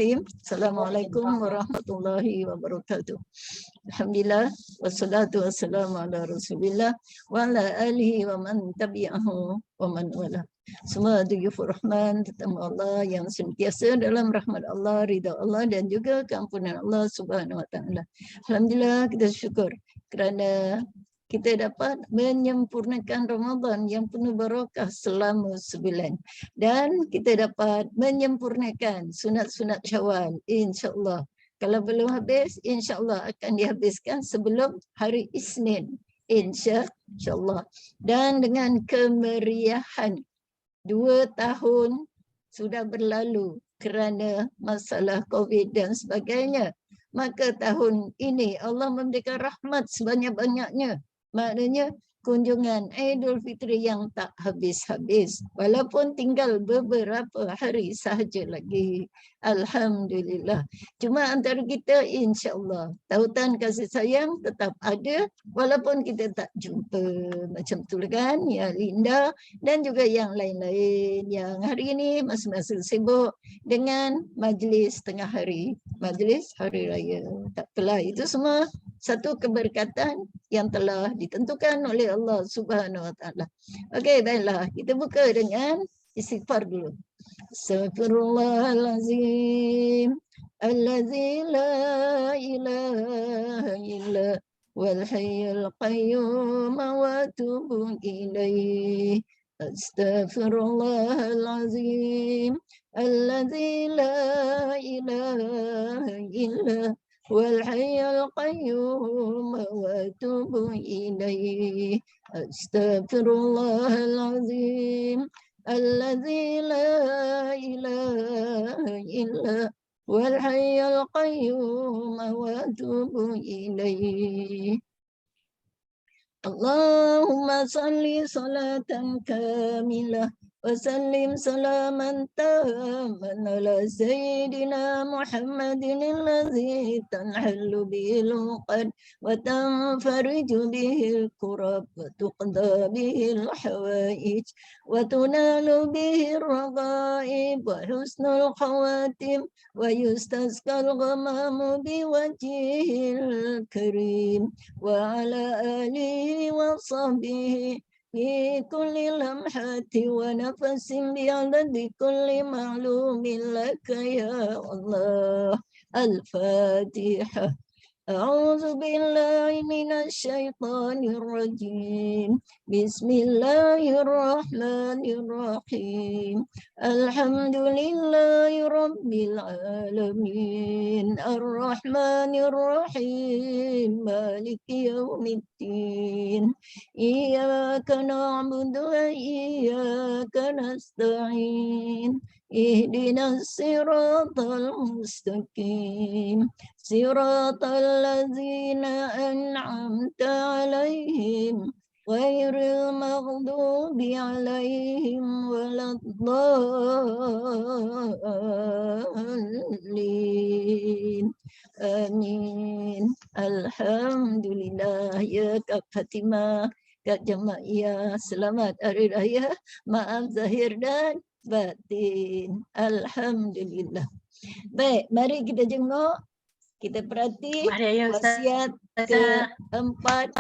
Bismillahirrahmanirrahim. Assalamualaikum warahmatullahi wabarakatuh. Alhamdulillah wassalatu wassalamu ala Rasulillah wa ala alihi wa man tabi'ahu wa man wala. Semua duyufur rahman tetamu Allah yang sentiasa dalam rahmat Allah, ridha Allah dan juga keampunan Allah Subhanahu wa taala. Alhamdulillah kita syukur kerana kita dapat menyempurnakan Ramadan yang penuh barakah selama sebulan. Dan kita dapat menyempurnakan sunat-sunat Syawal, insya-Allah. Kalau belum habis, insya-Allah akan dihabiskan sebelum hari Isnin, insya-Allah. Dan dengan kemeriahan 2 tahun sudah berlalu kerana masalah COVID dan sebagainya. Maka tahun ini Allah memberikan rahmat sebanyak-banyaknya. Maknanya kunjungan Aidul Fitri yang tak habis-habis. Walaupun tinggal beberapa hari sahaja lagi. Alhamdulillah. Cuma antara kita insya-Allah tautan kasih sayang tetap ada walaupun kita tak jumpa. Macam tu kan ya Linda dan juga yang lain-lain yang hari ini masing-masing sibuk dengan majlis tengah hari. Majlis hari raya. Tak apalah, itu semua satu keberkatan yang telah ditentukan oleh Allah Subhanahu wa taala. Okey, baiklah. Kita buka dengan istighfar dulu. Astaghfirullahalazim allazi la ilaha illa wal hayyul qayyum wa atubu ilaih. Astaghfirullahalazim allazi la ilaha illa والحي القيوم واتوب إليه أستغفر الله العظيم الذي لا إله إلا والحي القيوم واتوب إليه اللهم صل صلاة كاملة وسلم سلاما تاما على سيدنا محمد الذي تنحل به العقد وتنفرج به الكرب وتقضى به الحوائج وتنال به الرغائب وحسن الخواتم ويستسقى الغمام بوجهه الكريم وعلى آله وصحبه في كل لمحة ونفس بعدد كل معلوم لك يا الله. الفاتحة. أعوذ بالله من الشيطان الرجيم. بسم الله الرحمن الرحيم. الحمد لله رب العالمين الرحمن الرحيم مالك يوم الدين إياك نعبد وإياك نستعين اهدنا الصراط المستقيم صراط الذين أنعمت عليهم غير المغضوب عليهم ولا الضالين آمين. Alhamdulillah. Ya Kak Fatimah, Kak Jamaiyah, selamat Hari Raya. Maaf zahir dan batin. Alhamdulillah. Baik, mari kita jenguk. Kita perhati wasiat ke-46.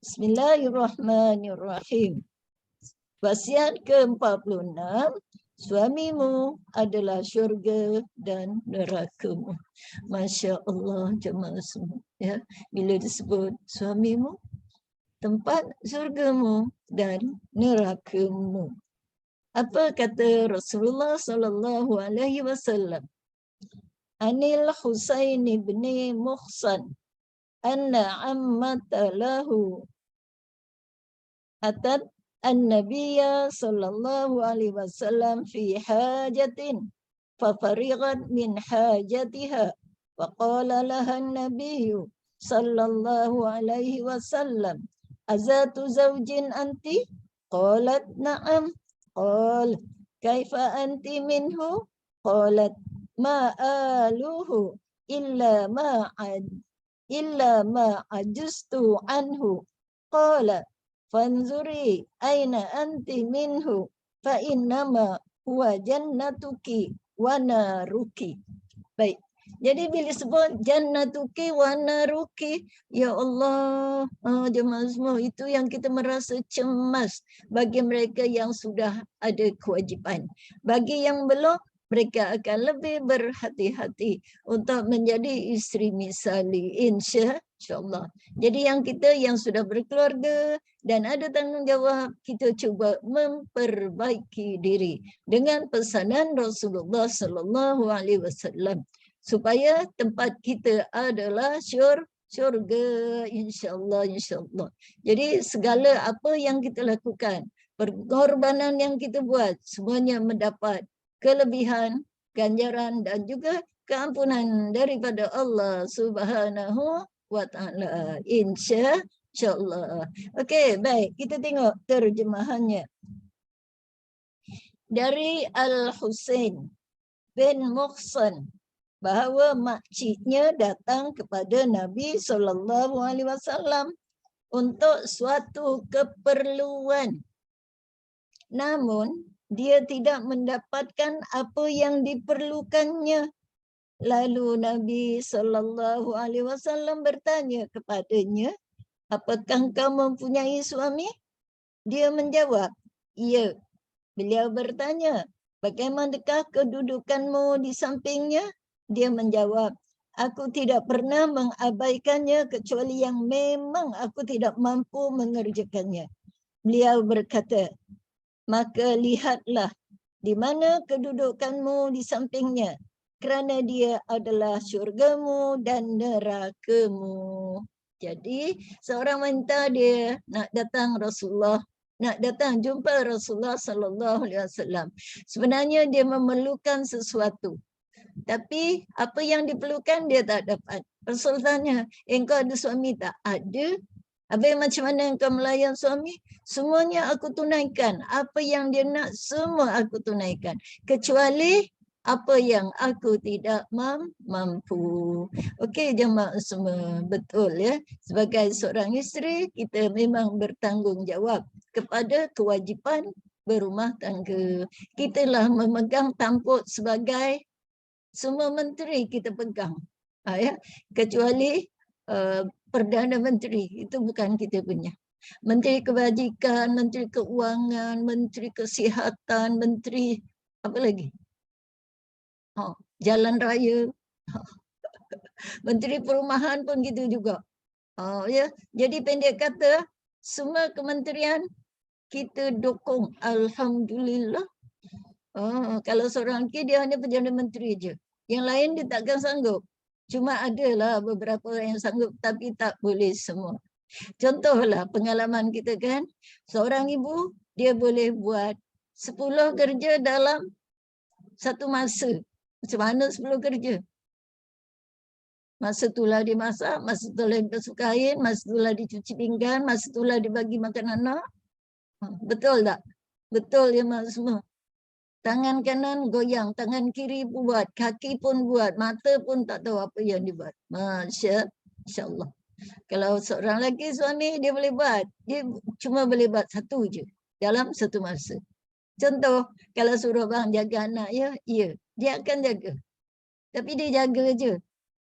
Bismillahirrahmanirrahim. Wasiat ke-46. Suamimu adalah syurga dan nerakamu. Masya Allah jemaah semua. Ya, bila disebut suamimu, tempat syurgamu dan nerakamu. Apa kata Rasulullah sallallahu alaihi wasallam? Anil Husain bin Muhsan anna ammata lahu atat an-nabiyya sallallahu alaihi wasallam fi hajatin fafarigat min hajatiha wa qala laha an-nabiyyu sallallahu alaihi wasallam azatu zawjin anti qalat na'am qala kaifa anti minhu qalat ma aluhu illa ma ajustu anhu qala fanzuri aina anti minhu fa innama wa jannatuki wa naruki. Baik. Jadi bila sebut jannatuki wa naruki, ya Allah, jemaah semua, itu yang kita merasa cemas bagi mereka yang sudah ada kewajipan. Bagi yang belum, mereka akan lebih berhati-hati untuk menjadi isteri misali, insya-Allah. Jadi yang kita yang sudah berkeluarga dan ada tanggungjawab, kita cuba memperbaiki diri dengan pesanan Rasulullah sallallahu alaihi wasallam supaya tempat kita adalah syurga, insya-Allah, insya-Allah. Jadi segala apa yang kita lakukan, pengorbanan yang kita buat, semuanya mendapat kelebihan, ganjaran dan juga keampunan daripada Allah Subhanahu wa taala. Insya-Allah. Okey, baik, kita tengok terjemahannya. Dari Al-Husain bin Muhsan, bahawa makciknya datang kepada Nabi SAW untuk suatu keperluan. Namun, dia tidak mendapatkan apa yang diperlukannya. Lalu Nabi SAW bertanya kepadanya, apakah kau mempunyai suami? Dia menjawab, ya. Beliau bertanya, bagaimanakah kedudukanmu di sampingnya? Dia menjawab, aku tidak pernah mengabaikannya kecuali yang memang aku tidak mampu mengerjakannya. Beliau berkata, maka lihatlah di mana kedudukanmu di sampingnya, kerana dia adalah syurgamu dan nerakamu. Jadi seorang wanita dia nak datang Rasulullah, nak datang jumpa Rasulullah sallallahu alaihi wasallam. Sebenarnya dia memerlukan sesuatu. Tapi apa yang diperlukan dia tak dapat. Rasul tanya, engkau ada suami tak? Ada. Habis macam mana engkau melayan suami? Semuanya aku tunaikan. Apa yang dia nak, semua aku tunaikan. Kecuali apa yang aku tidak mampu. Okey jemaah semua, betul ya. Sebagai seorang isteri, kita memang bertanggungjawab kepada kewajipan berumah tangga. Kita lah memegang tampuk sebagai semua menteri kita pegang. Ya. Kecuali Perdana Menteri, itu bukan kita punya. Menteri Kebajikan, Menteri Keuangan, Menteri Kesihatan, Menteri apa lagi? Jalan Raya. Menteri Perumahan pun gitu juga. Ya. Jadi pendek kata, semua kementerian kita dukung. Alhamdulillah. Kalau seorang lelaki dia hanya Perdana Menteri je. Yang lain dia takkan sanggup. Cuma adalah beberapa orang yang sanggup tapi tak boleh semua. Contohlah pengalaman kita kan. Seorang ibu dia boleh buat 10 kerja dalam satu masa. Macam mana 10 kerja? Masa itulah dia masak, masa itulah dia basuh kain, masa itulah dia cuci pinggan, masa itulah dia bagi makan anak. Betul tak? Betul ya mak semua. Tangan kanan goyang, tangan kiri buat, kaki pun buat, mata pun tak tahu apa yang dibuat. Masya-Allah. Kalau seorang lelaki suami dia boleh buat, dia cuma boleh buat satu je dalam satu masa. Contoh, kalau suruh bang jaga anak ya, ya, dia akan jaga. Tapi dia jaga je.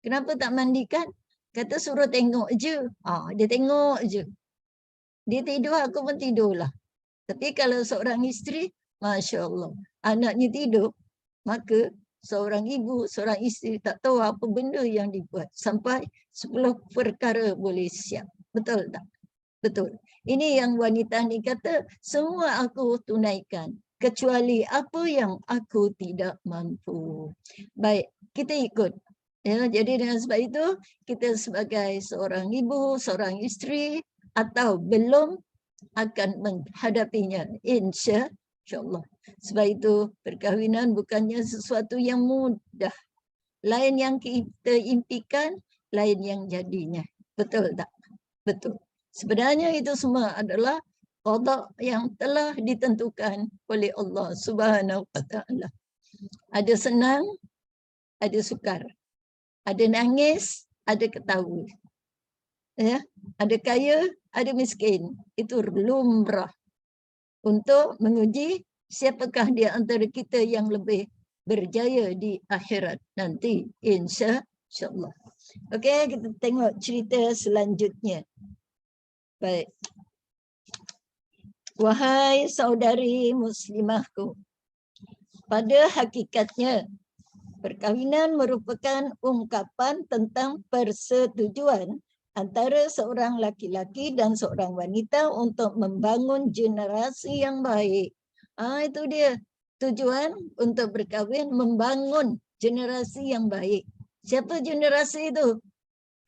Kenapa tak mandikan? Kata suruh tengok je. Dia tengok je. Dia tidur, aku pun tidurlah. Tapi kalau seorang isteri, Masya Allah, anaknya tidur, maka seorang ibu, seorang isteri tak tahu apa benda yang dibuat. Sampai 10 perkara boleh siap. Betul tak? Betul. Ini yang wanita ni kata, semua aku tunaikan. Kecuali apa yang aku tidak mampu. Baik, kita ikut. Ya, jadi dengan sebab itu, kita sebagai seorang ibu, seorang isteri, atau belum akan menghadapinya, insya-Allah. Sebab itu perkahwinan bukannya sesuatu yang mudah. Lain yang kita impikan, lain yang jadinya. Betul tak? Betul. Sebenarnya itu semua adalah qada yang telah ditentukan oleh Allah Subhanahu wa taala. Ada senang, ada sukar. Ada nangis, ada ketawa. Ya, ada kaya, ada miskin. Itu lumrah untuk menguji Siapakah di antara kita yang lebih berjaya di akhirat nanti, insya-Allah. Okey, kita tengok cerita selanjutnya. Baik. Wahai saudari muslimahku, pada hakikatnya perkahwinan merupakan ungkapan tentang persetujuan antara seorang laki-laki dan seorang wanita untuk membangun generasi yang baik. Itu dia tujuan untuk berkahwin, membangun generasi yang baik. Siapa generasi itu?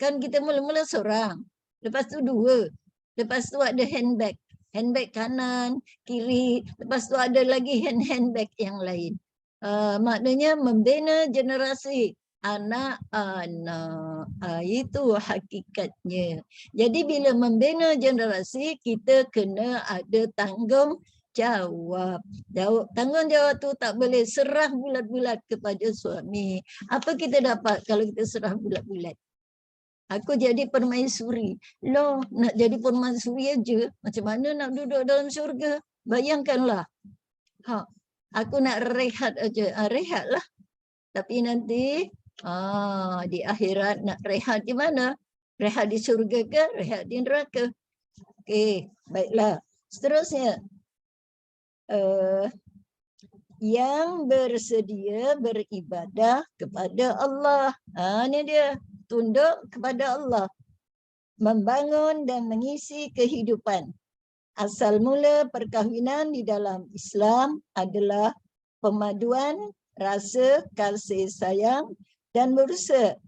Kan kita mula-mula seorang, lepas tu dua, lepas tu ada handbag kanan, kiri, lepas tu ada lagi handbag yang lain. Maknanya membina generasi anak-anak. Itu hakikatnya. Jadi bila membina generasi, kita kena ada tanggungjawab. Tanggungjawab tu tak boleh serah bulat-bulat kepada suami. Apa kita dapat kalau kita serah bulat-bulat? Aku jadi permaisuri. Loh, nak jadi permaisuri aja, macam mana nak duduk dalam syurga? Bayangkanlah. Aku nak rehat aja. Rehatlah. Tapi nanti di akhirat nak rehat di mana? Rehat di syurga ke? Rehat di neraka? Okey, baiklah. Seterusnya. Yang bersedia beribadah kepada Allah. Ini dia. Tunduk kepada Allah, membangun dan mengisi kehidupan. Asal mula perkahwinan di dalam Islam adalah pemaduan rasa kasih sayang dan berusaha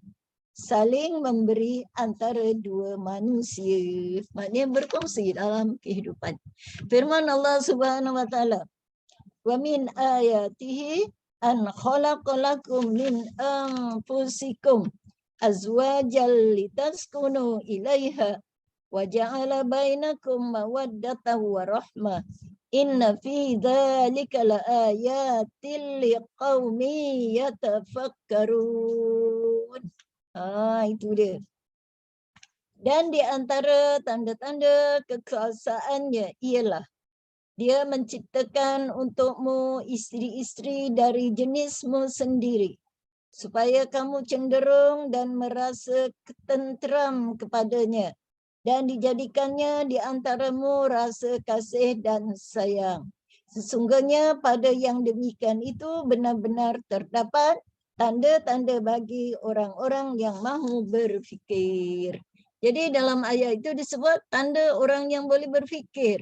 saling memberi antara dua manusia. Maknanya berkongsi dalam kehidupan. Firman Allah Subhanahu wa taala, "Wa min ayatihi an khalaqalakum min anfusikum azwajal litaskunu ilaiha wa ja'ala bainakum mawaddatan wa rahmah inna fi dzalika laayatil liqaumin yatafakkarun." Itu dia. Dan di antara tanda-tanda kekuasaannya ialah dia menciptakan untukmu isteri-isteri dari jenismu sendiri, supaya kamu cenderung dan merasa ketenteram kepadanya, dan dijadikannya di antaramu rasa kasih dan sayang. Sesungguhnya pada yang demikian itu benar-benar terdapat tanda-tanda bagi orang-orang yang mahu berfikir. Jadi dalam ayat itu disebut tanda orang yang boleh berfikir.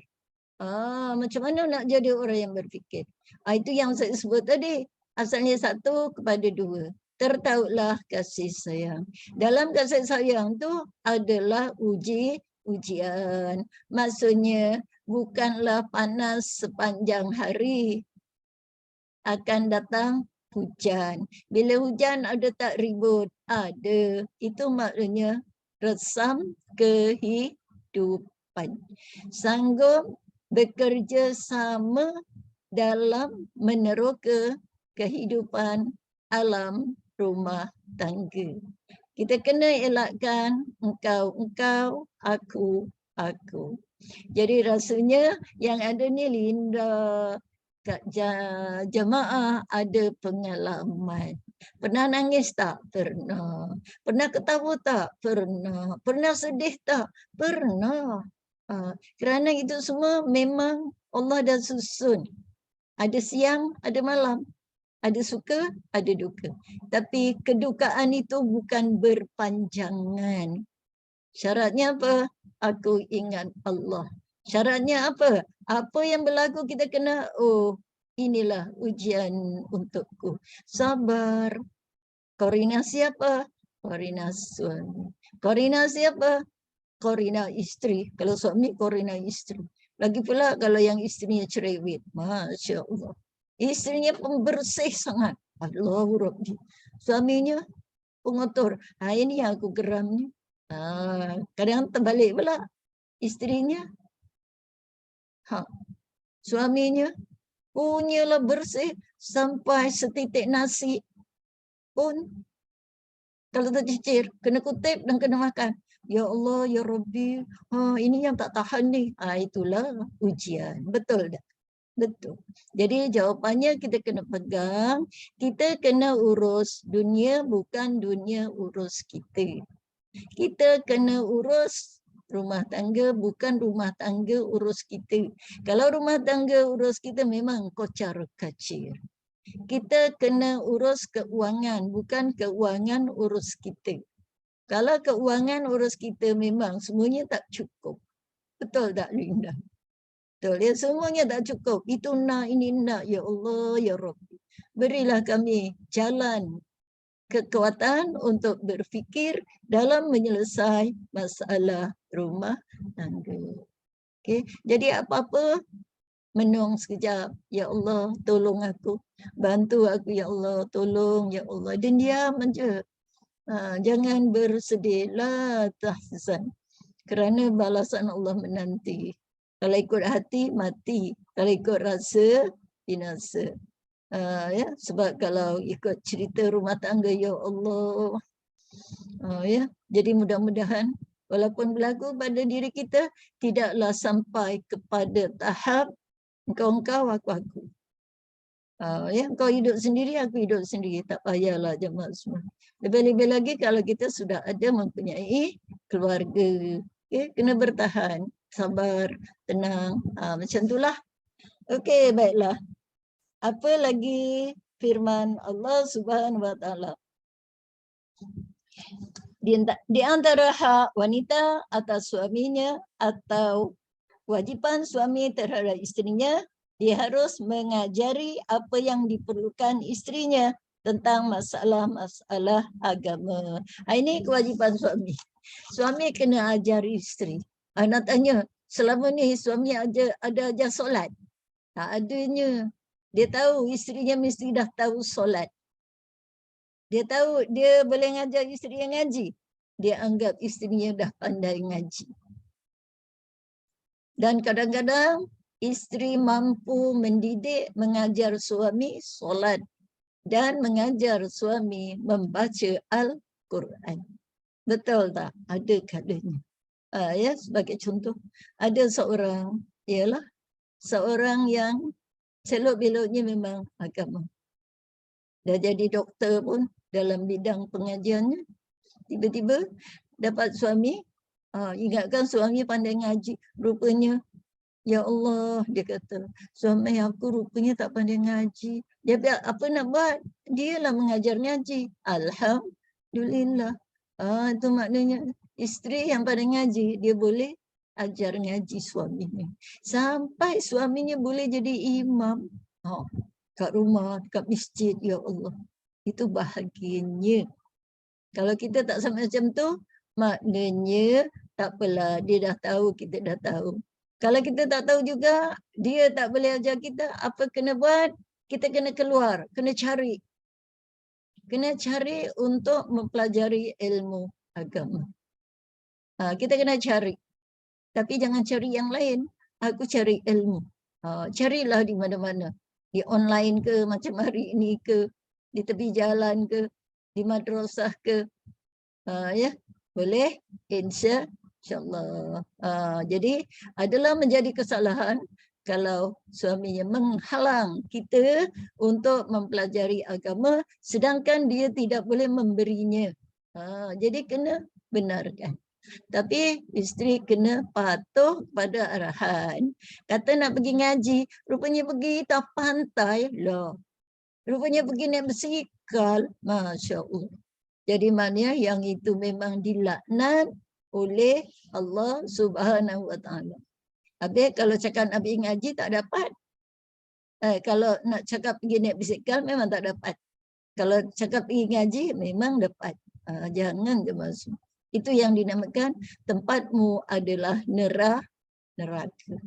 Macam mana nak jadi orang yang berfikir? Itu yang saya sebut tadi. Asalnya satu kepada dua. Tertautlah kasih sayang. Dalam kasih sayang tu adalah ujian. Maksudnya bukanlah panas sepanjang hari. Akan datang hujan. Bila hujan ada tak ribut? Ada. Itu maknanya resam kehidupan. Sanggup bekerja sama dalam meneroka kehidupan alam rumah tangga. Kita kena elakkan engkau, aku. Jadi rasanya yang ada ni Linda, kat jemaah ada pengalaman. Pernah nangis tak? Pernah. Pernah ketawa tak? Pernah. Pernah sedih tak? Pernah. Kerana itu semua memang Allah dah susun. Ada siang, ada malam. Ada suka, ada duka. Tapi kedukaan itu bukan berpanjangan. Syaratnya apa? Aku ingat Allah. Syaratnya apa? Apa yang berlaku kita kena, inilah ujian untukku. Sabar. Koordinasi apa? Koordinasi suami. Koordinasi apa? Korina isteri. Kalau suami korina isteri. Lagi pula kalau yang isterinya cerewet. Masya Allah. Isterinya pembersih sangat. Allahu Rabbi. Suaminya pengotor. Ini yang aku geram ni. Kadang terbalik pula. Isterinya. Suaminya punyalah bersih sampai setitik nasi pun kalau tercicir, kena kutip dan kena makan. Ya Allah, Ya Rabbi, ini yang tak tahan ni. Itulah ujian. Betul tak? Betul. Jadi jawapannya kita kena pegang, kita kena urus dunia, bukan dunia urus kita. Kita kena urus rumah tangga, bukan rumah tangga urus kita. Kalau rumah tangga urus kita memang kocar kacir. Kita kena urus keuangan, bukan keuangan urus kita. Kalau keuangan urus kita memang semuanya tak cukup. Betul tak, Linda? Betul, ya, semuanya tak cukup. Itu nak, ini nak. Ya Allah, ya Rabbi. Berilah kami jalan kekuatan untuk berfikir dalam menyelesaikan masalah rumah tangga. Okay. Jadi apa-apa, menung sekejap. Ya Allah, tolong aku. Bantu aku, ya Allah. Tolong, ya Allah. Dan diam aja. Jangan bersedih. La tahzan. Kerana balasan Allah menanti. Kalau ikut hati, mati. Kalau ikut rasa, binasa. Ya, sebab kalau ikut cerita rumah tangga, ya Allah. Ya, jadi mudah-mudahan walaupun berlaku pada diri kita, tidaklah sampai kepada tahap engkau, aku. Ya, kau hidup sendiri, aku hidup sendiri. Tak payahlah jemaah semua. Lebih-lebih lagi kalau kita sudah ada mempunyai keluarga. Okay, kena bertahan, sabar, tenang. Macam itulah. Okey, baiklah. Apa lagi firman Allah Subhanahu Wa Taala? Di antara hak wanita atas suaminya atau kewajipan suami terhadap isterinya, dia harus mengajari apa yang diperlukan isterinya tentang masalah-masalah agama. Ini kewajipan suami. Suami kena ajari isteri. Nak tanya, selama ni suami ada ajar solat? Tak adanya. Dia tahu isterinya mesti dah tahu solat. Dia tahu dia boleh ngajar isteri yang ngaji. Dia anggap isterinya dah pandai ngaji. Dan kadang-kadang isteri mampu mendidik, mengajar suami solat dan mengajar suami membaca Al-Quran. Betul tak? Ada kalanya. Ya, sebagai contoh, ada seorang, ialah seorang yang selok-beloknya memang agama. Dah jadi doktor pun dalam bidang pengajiannya. Tiba-tiba dapat suami, ingatkan suami pandai ngaji. Rupanya, ya Allah, dia kata, suami aku rupanya tak pandai ngaji. Dia apa nak buat? Dia lah mengajar ngaji. Alhamdulillah. Itu maknanya isteri yang pandai ngaji, dia boleh ajar ngaji suaminya. Sampai suaminya boleh jadi imam. Kat rumah, kat masjid, ya Allah. Itu bahagianya. Kalau kita tak sama macam tu, maknanya tak apalah, dia dah tahu, kita dah tahu. Kalau kita tak tahu juga, dia tak boleh ajar kita, apa kena buat? Kita kena keluar, kena cari. Kena cari untuk mempelajari ilmu agama. Kita kena cari. Tapi jangan cari yang lain. Aku cari ilmu. Carilah di mana-mana. Di online ke, macam hari ini ke, di tepi jalan ke, di madrasah ke. Ya, boleh? InsyaAllah. Jadi, adalah menjadi kesalahan kalau suaminya menghalang kita untuk mempelajari agama, sedangkan dia tidak boleh memberinya. Jadi, kena benarkan. Tapi isteri kena patuh pada arahan. Kata nak pergi ngaji, rupanya pergi tak pantai lah. Rupanya pergi naik bersikal. Masya Allah. Jadi maknanya yang itu memang dilaknat oleh Allah Subhanahu Wa Taala. Habis kalau cakap nak pergi ngaji tak dapat. Kalau nak cakap pergi naik bersikal memang tak dapat. Kalau cakap pergi ngaji memang dapat. Jangan je masuk. Itu yang dinamakan tempatmu adalah neraka.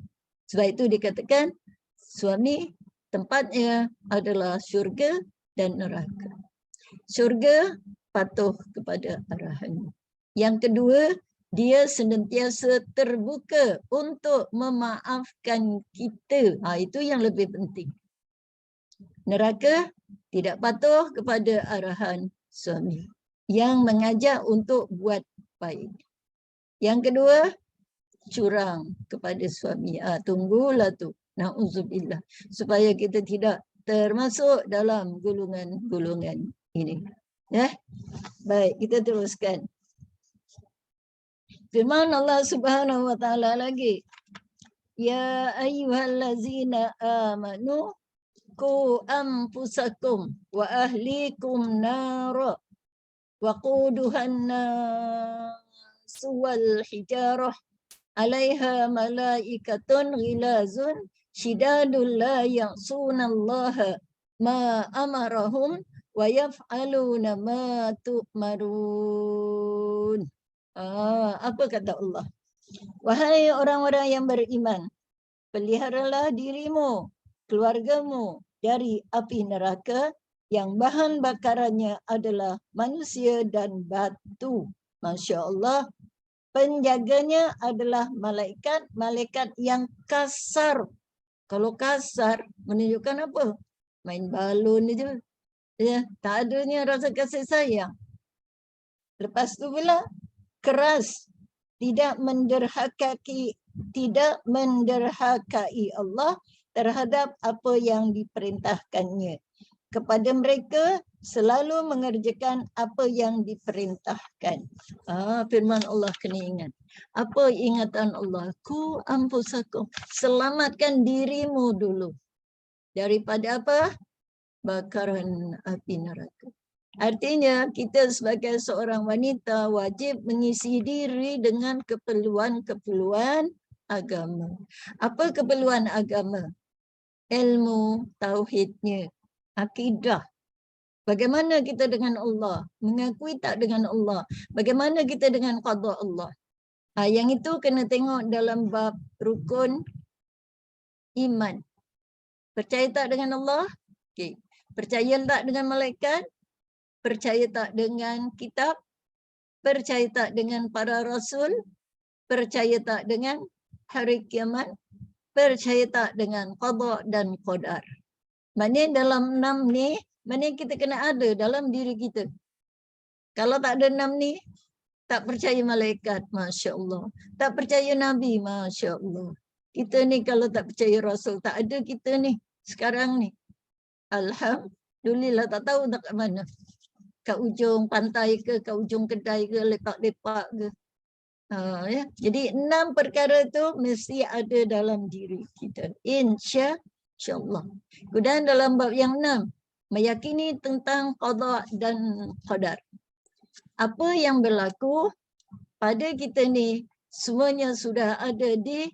Sebab itu dikatakan suami tempatnya adalah syurga dan neraka. Syurga patuh kepada arahan. Yang kedua, dia senantiasa terbuka untuk memaafkan kita. Itu yang lebih penting. Neraka tidak patuh kepada arahan suami yang mengajak untuk buat baik. Yang kedua, curang kepada suami. Tunggulah tu. Na'udzubillah. Supaya kita tidak termasuk dalam golongan-golongan ini. Ya. Baik, kita teruskan. Firman Allah Subhanahu wa taala lagi. Ya ayyuhallazina amanu qu anfusakum wa ahlikum nara waquduhan nas wal hijarah 'alaiha malaikatun ghilazun shidadul la ya'sunallaha ma amarahum wa yaf'aluna ma tu'marun. Apa kata Allah? Wahai orang-orang yang beriman, peliharalah dirimu, keluargamu dari api neraka yang bahan bakarannya adalah manusia dan batu. Masya Allah. Penjaganya adalah malaikat yang kasar. Kalau kasar menunjukkan apa? Main balon aja. Ya, tak adanya rasa kasih sayang. Lepas tu pula keras, tidak menderhakai Allah terhadap apa yang diperintahkannya. Kepada mereka selalu mengerjakan apa yang diperintahkan. Firman Allah kena ingat. Apa ingatan Allah? Ku anfusakum. Selamatkan dirimu dulu. Daripada apa? Bakaran api neraka. Artinya kita sebagai seorang wanita wajib mengisi diri dengan keperluan-keperluan agama. Apa keperluan agama? Ilmu, tauhidnya, akidah. Bagaimana kita dengan Allah? Mengakui tak dengan Allah? Bagaimana kita dengan qada Allah? Yang itu kena tengok dalam bab rukun iman. Percaya tak dengan Allah? Okay. Percaya tak dengan malaikat? Percaya tak dengan kitab? Percaya tak dengan para rasul? Percaya tak dengan hari kiamat? Percaya tak dengan qada dan qadar? Maknanya dalam 6 ni, maknanya kita kena ada dalam diri kita. Kalau tak ada 6 ni, tak percaya malaikat, Masya Allah. Tak percaya Nabi, Masya Allah. Kita ni kalau tak percaya Rasul, tak ada kita ni sekarang ni. Alhamdulillah, tak tahu tak kat mana. Kat ujung pantai ke, kat ujung kedai ke, lepak-lepak ke. Ya. Jadi 6 perkara tu mesti ada dalam diri kita. InsyaAllah. Kemudian dalam bab yang 6, meyakini tentang qada dan qadar. Apa yang berlaku pada kita ni semuanya sudah ada di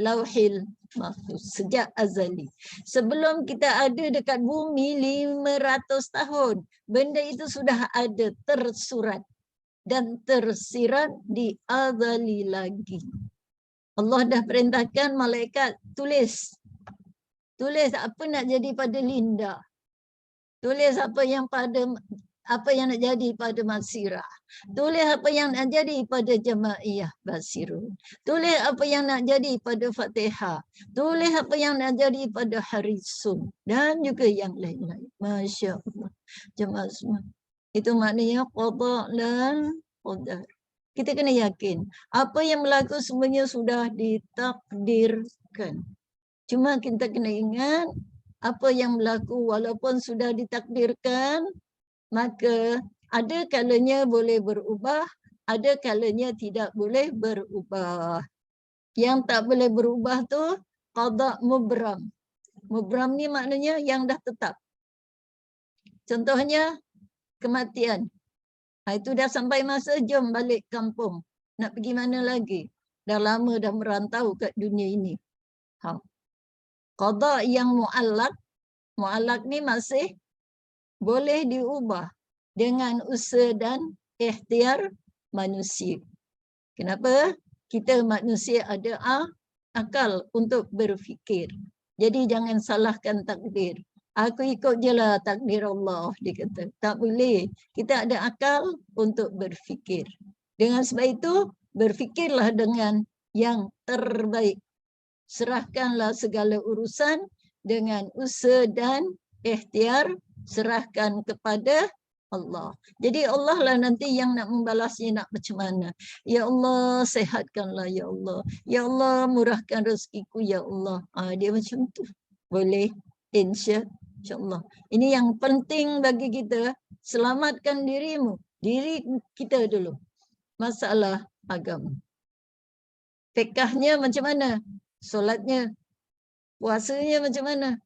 Lauhil Mahfuz sejak azali. Sebelum kita ada dekat bumi 500 tahun, benda itu sudah ada tersurat dan tersirat di azali lagi. Allah dah perintahkan malaikat tulis. Tulis apa nak jadi pada Linda. Tulis apa yang nak jadi pada Masirah. Tulis apa yang nak jadi pada Jamaiyah Basirun. Tulis apa yang nak jadi pada Fatihah. Tulis apa yang nak jadi pada Harisun. Dan juga yang lain-lain. Masya Allah. Jemaah semua. Itu maknanya qada dan qadar. Kita kena yakin. Apa yang berlaku semuanya sudah ditakdirkan. Cuma kita kena ingat. Apa yang berlaku walaupun sudah ditakdirkan. Maka ada kalanya boleh berubah, ada kalanya tidak boleh berubah. Yang tak boleh berubah tu qada mubram. Mubram ni maknanya yang dah tetap. Contohnya kematian. Itu dah sampai masa jom balik kampung. Nak pergi mana lagi? Dah lama dah merantau kat dunia ini. Qada yang mu'allaq. Mu'allaq ni masih boleh diubah dengan usaha dan ikhtiar manusia. Kenapa? Kita manusia ada akal untuk berfikir. Jadi jangan salahkan takdir. Aku ikut je lah takdir Allah, dia kata. Tak boleh. Kita ada akal untuk berfikir. Dengan sebab itu, berfikirlah dengan yang terbaik. Serahkanlah segala urusan dengan usaha dan ikhtiar. Serahkan kepada Allah. Jadi Allah lah nanti yang nak membalasnya nak macam mana. Ya Allah, sehatkanlah ya Allah. Ya Allah, murahkan rezekiku ya Allah. Dia macam tu. Boleh? InsyaAllah. Ini yang penting bagi kita. Selamatkan dirimu. Diri kita dulu. Masalah agama. Fiqahnya macam mana? Solatnya. Puasanya macam mana?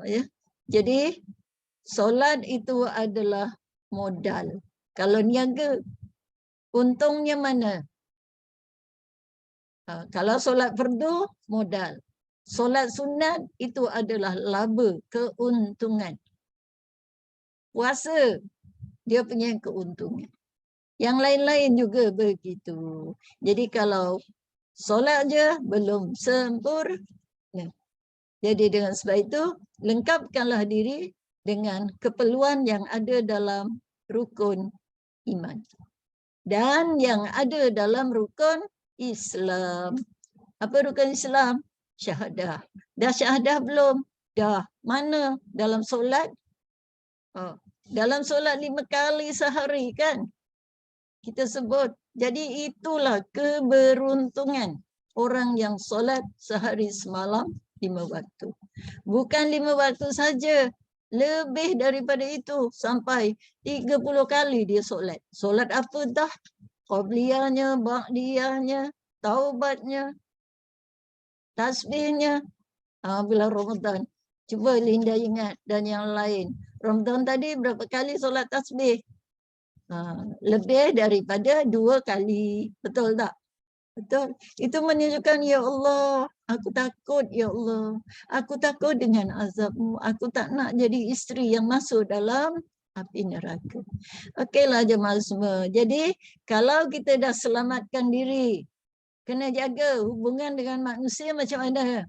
Ya. Jadi, solat itu adalah modal. Kalau niaga, untungnya mana? Kalau solat fardu, modal. Solat sunat itu adalah laba, keuntungan. Puasa, dia punya keuntungan. Yang lain-lain juga begitu. Jadi kalau solat je belum sempurna. Jadi dengan sebab itu, lengkapkanlah diri dengan keperluan yang ada dalam rukun iman. Dan yang ada dalam rukun Islam. Apa rukun Islam? Syahadah. Dah syahadah belum? Dah. Mana? Dalam solat? Dalam solat 5 kali sehari kan? Kita sebut. Jadi itulah keberuntungan orang yang solat sehari semalam 5 waktu. Bukan 5 waktu saja. Lebih daripada itu. Sampai 30 kali dia solat. Solat apa dah? Qabliyahnya, ba'diyahnya, taubatnya, tasbihnya. Bulan Ramadan. Cuba Linda ingat dan yang lain. Ramadan tadi berapa kali solat tasbih? Lebih daripada 2 kali. Betul tak? Betul. Itu menunjukkan, ya Allah, aku takut, ya Allah. Aku takut dengan azabmu. Aku tak nak jadi isteri yang masuk dalam api neraka. Okeylah jemaah semua. Jadi, kalau kita dah selamatkan diri, kena jaga hubungan dengan manusia macam mana?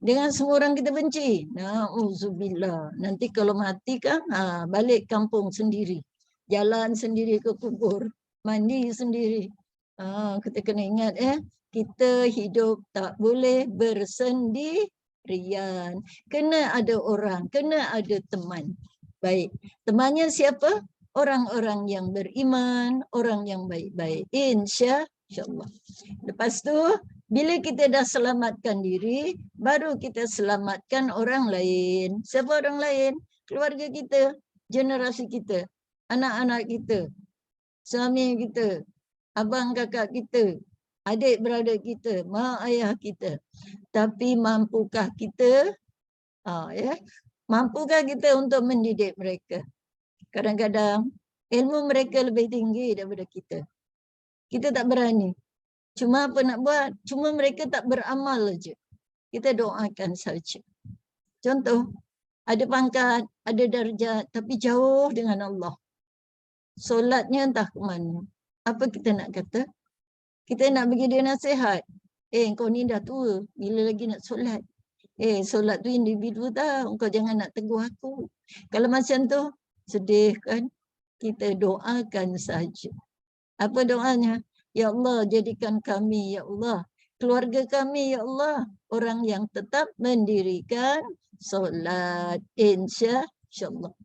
Dengan semua orang kita benci. Na'udzubillah. Nanti kalau mati kan, balik kampung sendiri. Jalan sendiri ke kubur. Mandi sendiri. Kita kena ingat kita hidup tak boleh bersendirian. Kena ada orang, kena ada teman. Baik, temannya siapa? Orang-orang yang beriman, orang yang baik-baik. InsyaAllah. Lepas tu, bila kita dah selamatkan diri, baru kita selamatkan orang lain. Siapa orang lain? Keluarga kita, generasi kita, anak-anak kita, suami kita, abang kakak kita, adik beradik kita, mak ayah kita. Tapi mampukah kita, mampukah kita untuk mendidik mereka? Kadang-kadang ilmu mereka lebih tinggi daripada kita. Kita tak berani. Cuma apa nak buat? Cuma mereka tak beramal saja. Kita doakan saja. Contoh, ada pangkat, ada darjat, tapi jauh dengan Allah. Solatnya entah ke mana. Apa kita nak kata? Kita nak bagi dia nasihat. Kau ni dah tua, bila lagi nak solat? Solat tu individu tau, kau jangan nak tegur aku. Kalau macam tu, sedih kan? Kita doakan saja. Apa doanya? Ya Allah, jadikan kami, ya Allah, keluarga kami, ya Allah, orang yang tetap mendirikan solat. InsyaAllah.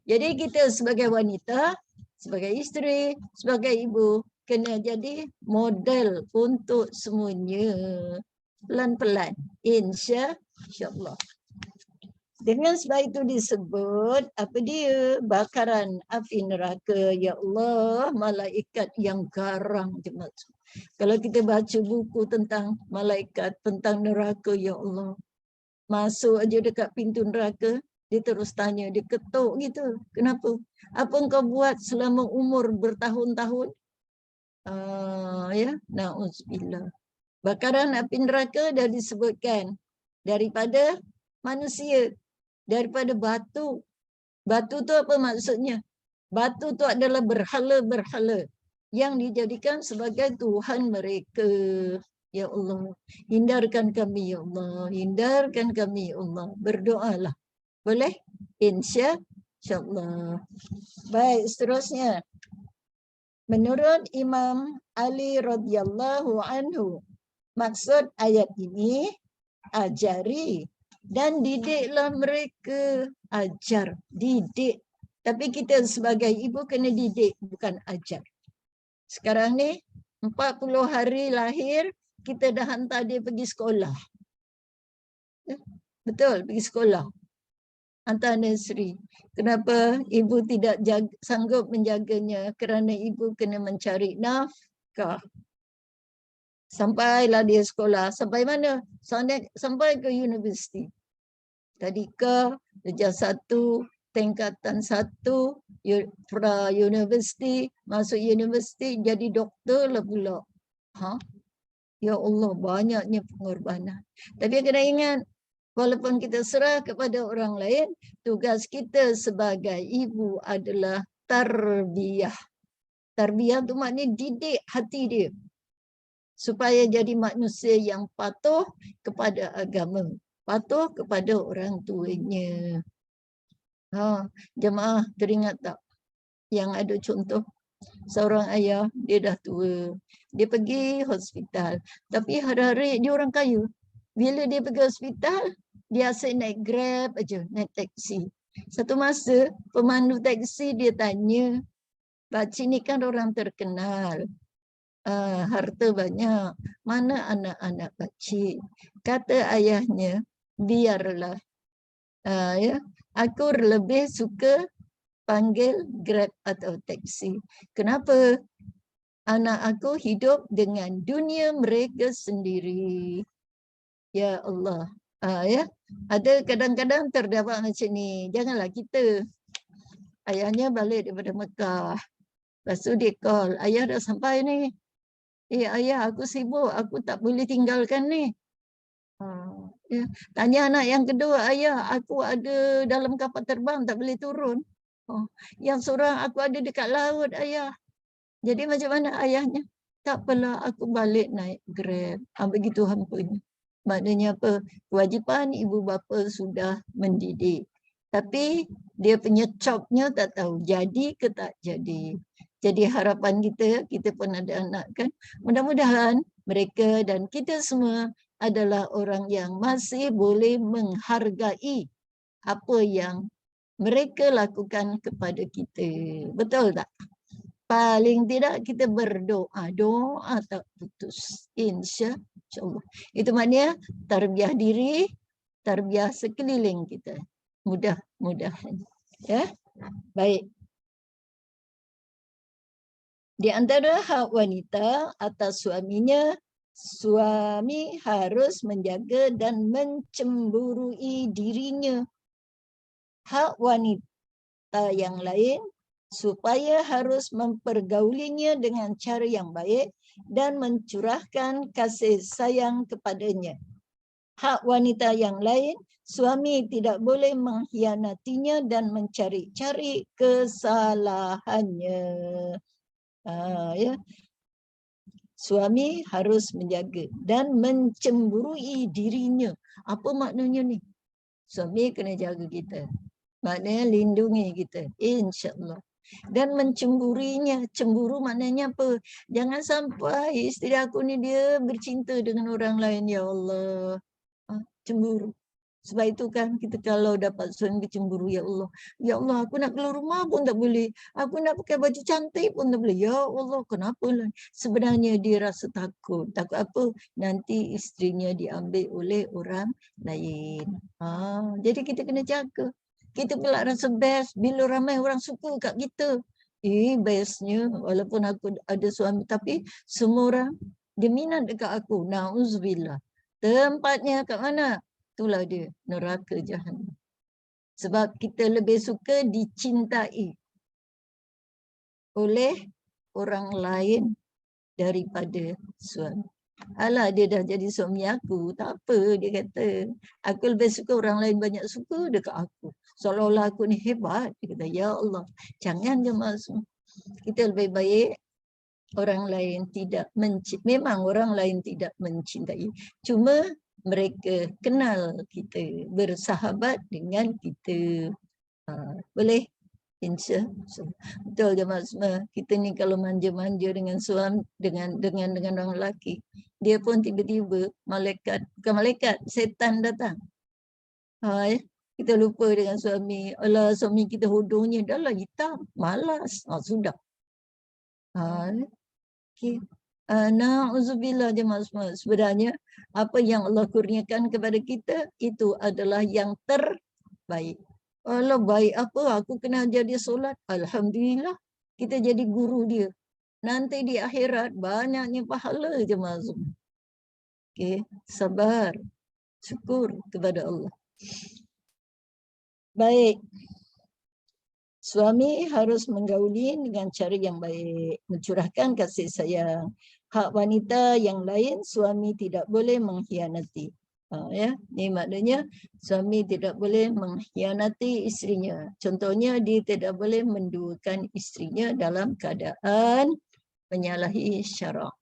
Jadi kita sebagai wanita, sebagai isteri, sebagai ibu, kena jadi model untuk semuanya. Pelan-pelan. InsyaAllah. Dengan sebab itu disebut, apa dia? Bakaran api neraka. Ya Allah, malaikat yang garang. Kalau kita baca buku tentang malaikat, tentang neraka, ya Allah. Masuk aja dekat pintu neraka, dia terus tanya, dia ketuk gitu. Kenapa? Apa engkau buat selama umur bertahun-tahun? Na'udzubillah. Bakaran api neraka dah disebutkan daripada manusia, daripada batu. Batu tu apa maksudnya? Batu tu adalah berhala-berhala yang dijadikan sebagai Tuhan mereka. Ya Allah, hindarkan kami, ya Allah. Hindarkan kami, ya Allah. Berdoalah. Boleh? InsyaAllah. Baik, seterusnya. Menurut Imam Ali radhiyallahu anhu, maksud ayat ini, ajari dan didiklah mereka. Ajar, didik. Tapi kita sebagai ibu kena didik, bukan ajar. Sekarang ni 40 hari lahir, kita dah hantar dia pergi sekolah. Betul, pergi sekolah. Hantar nursery. Kenapa ibu tidak sanggup menjaganya? Kerana ibu kena mencari nafkah. Sampailah dia sekolah. Sampai mana? Sampai ke universiti. Tadika, darjah 1, tingkatan 1, pra-universiti, masuk universiti, jadi doktor lah pula. Ya Allah, banyaknya pengorbanan. Tapi kena ingat, walaupun kita serah kepada orang lain, tugas kita sebagai ibu adalah tarbiyah. Tarbiyah itu maknanya didik hati dia, supaya jadi manusia yang patuh kepada agama, patuh kepada orang tuanya. Jemaah teringat tak yang ada contoh seorang ayah, dia dah tua, dia pergi hospital, tapi hari-hari dia orang kaya. Bila dia pergi hospital, dia asyik naik Grab aja, naik taksi. Satu masa pemandu taksi dia tanya, pakcik ni kan orang terkenal, harta banyak, mana anak-anak pakcik? Kata ayahnya, biarlah, ya, aku lebih suka panggil Grab atau taksi. Kenapa? Anak aku hidup dengan dunia mereka sendiri. Ya Allah. Ya, ada kadang-kadang terdapat macam ni. Janganlah kita. Ayahnya balik daripada Mekah. Lepas tu dia call. Ayah dah sampai ni. Ayah, aku sibuk. Aku tak boleh tinggalkan ni. Ya. Tanya anak yang kedua. Ayah, aku ada dalam kapal terbang. Tak boleh turun. Yang seorang aku ada dekat laut, ayah. Jadi macam mana ayahnya? Tak apalah, aku balik naik Grab. Begitu hampanya. Maknanya apa? Kewajipan ibu bapa sudah mendidik. Tapi dia punya chopnya tak tahu jadi ke tak jadi. Jadi harapan kita pun ada anak kan. Mudah-mudahan mereka dan kita semua adalah orang yang masih boleh menghargai apa yang mereka lakukan kepada kita. Betul tak? Paling tidak kita berdoa. Doa tak putus. InsyaAllah. Itu maknanya tarbiyah diri, tarbiyah sekeliling kita. Mudah-mudahan. Ya, baik. Di antara hak wanita atas suaminya, suami harus menjaga dan mencemburui dirinya. Hak wanita yang lain supaya harus mempergaulinya dengan cara yang baik dan mencurahkan kasih sayang kepadanya. Hak wanita yang lain, suami tidak boleh mengkhianatinya dan mencari-cari kesalahannya. Ya. Suami harus menjaga dan mencemburui dirinya. Apa maknanya ni? Suami kena jaga kita. Maknanya lindungi kita. InsyaAllah. Dan mencemburinya. Cemburu maknanya apa? Jangan sampai isteri aku ni dia bercinta dengan orang lain. Ya Allah. Cemburu. Sebab itu kan kita kalau dapat suami cemburu, ya Allah. Ya Allah, aku nak keluar rumah pun tak boleh. Aku nak pakai baju cantik pun tak boleh. Ya Allah, kenapa lah? Sebenarnya dia rasa takut. Takut apa? Nanti istrinya diambil oleh orang lain. Jadi kita kena jaga. Kita pula rasa best bila ramai orang suka kat kita. Bestnya walaupun aku ada suami, tapi semua orang dia minat dekat aku. Na'udzubillah. Tempatnya kat mana? Itulah dia, neraka jahanam. Sebab kita lebih suka dicintai oleh orang lain daripada suami. Alah, dia dah jadi suami aku, tak apa, dia kata. Aku lebih suka orang lain banyak suka dekat aku. Seolah-olah aku ni hebat. Dia kata, ya Allah, jangan jemaah semua. Kita lebih baik orang lain tidak mencintai. Memang orang lain tidak mencintai. Cuma mereka kenal kita, bersahabat dengan kita. Boleh? InsyaAllah. Betul jemaah semua. Kita ni kalau manja-manja dengan suami, dengan orang lelaki, dia pun tiba-tiba malaikat, bukan malaikat, setan datang. Kita lupa dengan suami. Alah, suami kita hodohnya dah lah hitam. Malas. Sudah. Okay. Na'udzubillah jemaah semua. Sebenarnya apa yang Allah kurniakan kepada kita itu adalah yang terbaik. Allah baik apa? Aku kena jadi solat. Alhamdulillah. Kita jadi guru dia. Nanti di akhirat banyaknya pahala jemaah semua. Okay. Sabar. Syukur kepada Allah. Baik. Suami harus menggauli dengan cara yang baik, mencurahkan kasih sayang. Hak wanita yang lain, suami tidak boleh mengkhianati. Ya, ini maknanya suami tidak boleh mengkhianati isterinya. Contohnya, dia tidak boleh menduakan isterinya dalam keadaan menyalahi syarak.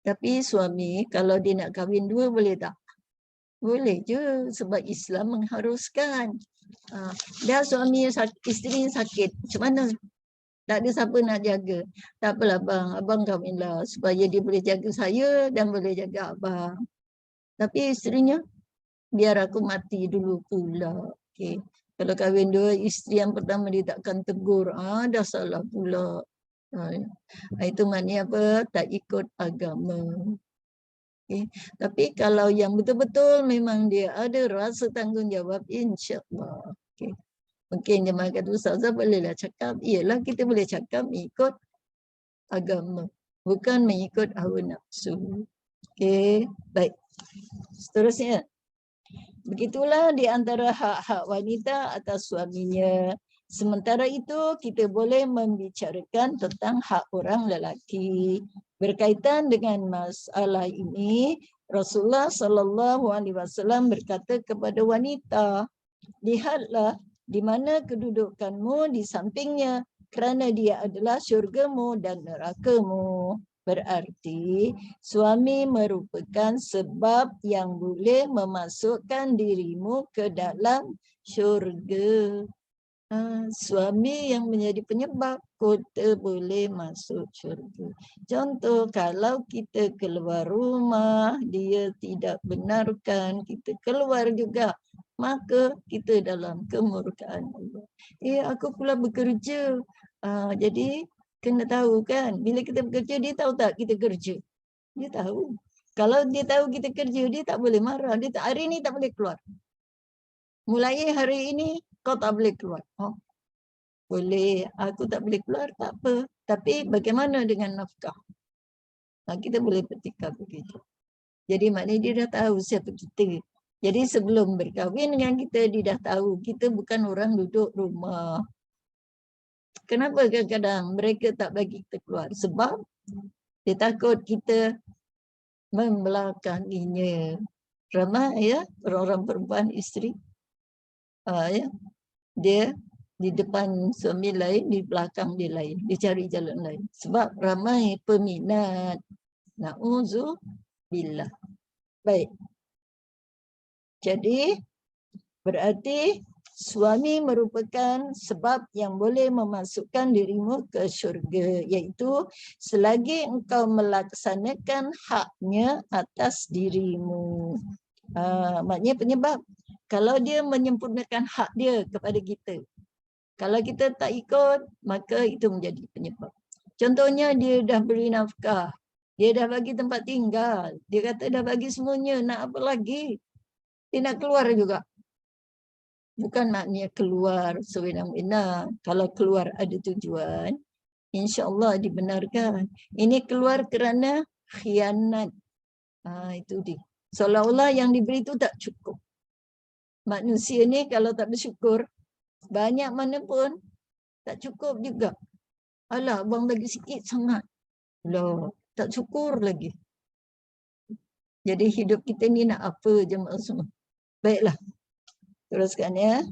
Tapi suami, kalau dia nak kahwin dua, boleh tak? Boleh je, sebab Islam mengharuskan. Dah suami isteri sakit, macam mana? Tak ada siapa nak jaga. Tak apalah bang, abang kahwinlah supaya dia boleh jaga saya dan boleh jaga abang. Tapi isterinya, biar aku mati dulu pula. Okay. Kalau kahwin dua, isteri yang pertama dia takkan tegur. Dah salah pula. Itu maknanya apa? Tak ikut agama. Okay. Tapi kalau yang betul-betul memang dia ada rasa tanggungjawab, insya-Allah. Okay. Mungkin jemaah kata Ustazah bolehlah cakap, iyalah kita boleh cakap mengikut agama, bukan mengikut hawa nafsu. Okay. Baik. Seterusnya. Begitulah di antara hak-hak wanita atas suaminya. Sementara itu, kita boleh membicarakan tentang hak orang lelaki. Berkaitan dengan masalah ini, Rasulullah SAW berkata kepada wanita, lihatlah di mana kedudukanmu di sampingnya, kerana dia adalah syurgamu dan nerakamu. Berarti suami merupakan sebab yang boleh memasukkan dirimu ke dalam syurga. Suami yang menjadi penyebab kita boleh masuk syurga. Contoh, kalau kita keluar rumah, dia tidak benarkan kita keluar juga, maka kita dalam kemurkaan Allah. Aku pula bekerja. Jadi kena tahu kan, bila kita bekerja, dia tahu tak kita kerja? Dia tahu. Kalau dia tahu kita kerja, dia tak boleh marah. Dia tak, hari ini tak boleh keluar. Mulai hari ini, kau tak boleh keluar. Boleh, aku tak boleh keluar, tak apa. Tapi bagaimana dengan nafkah? Kita boleh bertikap begitu. Jadi maknanya dia dah tahu siapa kita. Jadi sebelum berkahwin dengan kita, dia dah tahu kita bukan orang duduk rumah. Kenapa kadang-kadang mereka tak bagi kita keluar? Sebab dia takut kita membelakanginya. Ramai ya orang-orang perempuan isteri. Ya, dia di depan suami lain, di belakang dia lain. Dia cari jalan lain. Sebab ramai peminat. Na'udzubillah. Baik. Jadi, berarti suami merupakan sebab yang boleh memasukkan dirimu ke syurga, iaitu selagi engkau melaksanakan haknya atas dirimu. Maknanya penyebab. Kalau dia menyempurnakan hak dia kepada kita, kalau kita tak ikut, maka itu menjadi penyebab. Contohnya, dia dah beri nafkah, dia dah bagi tempat tinggal, dia kata dah bagi semuanya, nak apa lagi? Dia nak keluar juga. Bukan maknanya keluar sewenang-wenang. Kalau keluar ada tujuan, insya-Allah dibenarkan. Ini keluar kerana khianat. Itu dia. Seolah-olah yang diberi itu tak cukup. Manusia ni kalau tak bersyukur, banyak mana pun tak cukup juga. Alah, abang bagi sikit sangat. Loh, tak syukur lagi. Jadi hidup kita ni nak apa jemaah semua? Baiklah. Teruskan ya.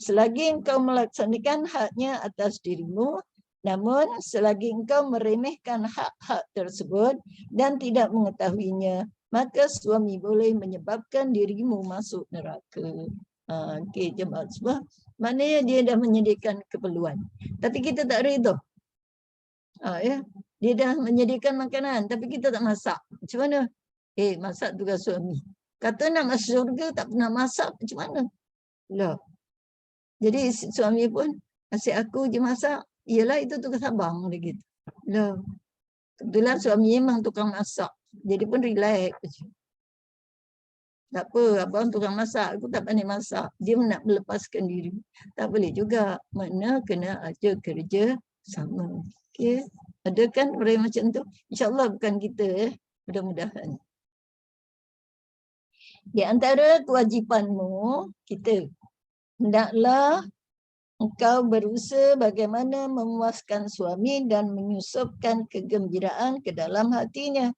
Selagi engkau melaksanakan haknya atas dirimu, namun selagi engkau meremehkan hak-hak tersebut dan tidak mengetahuinya, maka suami boleh menyebabkan dirimu masuk neraka. Okey, jemaah semua. Maknanya dia dah menyediakan keperluan. Tapi kita tak redha. Ya. Dia dah menyediakan makanan, tapi kita tak masak. Macam mana? Masak tugas suami. Kata nak masuk syurga tak pernah masak, macam mana? Lah. Jadi suami pun asyik aku je masak. Yelah itu tugas abang dia gitu. Lah. Kebetulan suami memang tukang masak. Jadi pun relax. Tak apa, abang tukang masak. Aku tak pandai masak. Dia nak melepaskan diri. Tak boleh juga. Mana kena ada kerja sama. Okay. Ada kan orang macam tu? InsyaAllah bukan kita. Mudah-mudahan. Di antara kewajipanmu, kita hendaklah engkau berusaha bagaimana memuaskan suami dan menyusupkan kegembiraan ke dalam hatinya.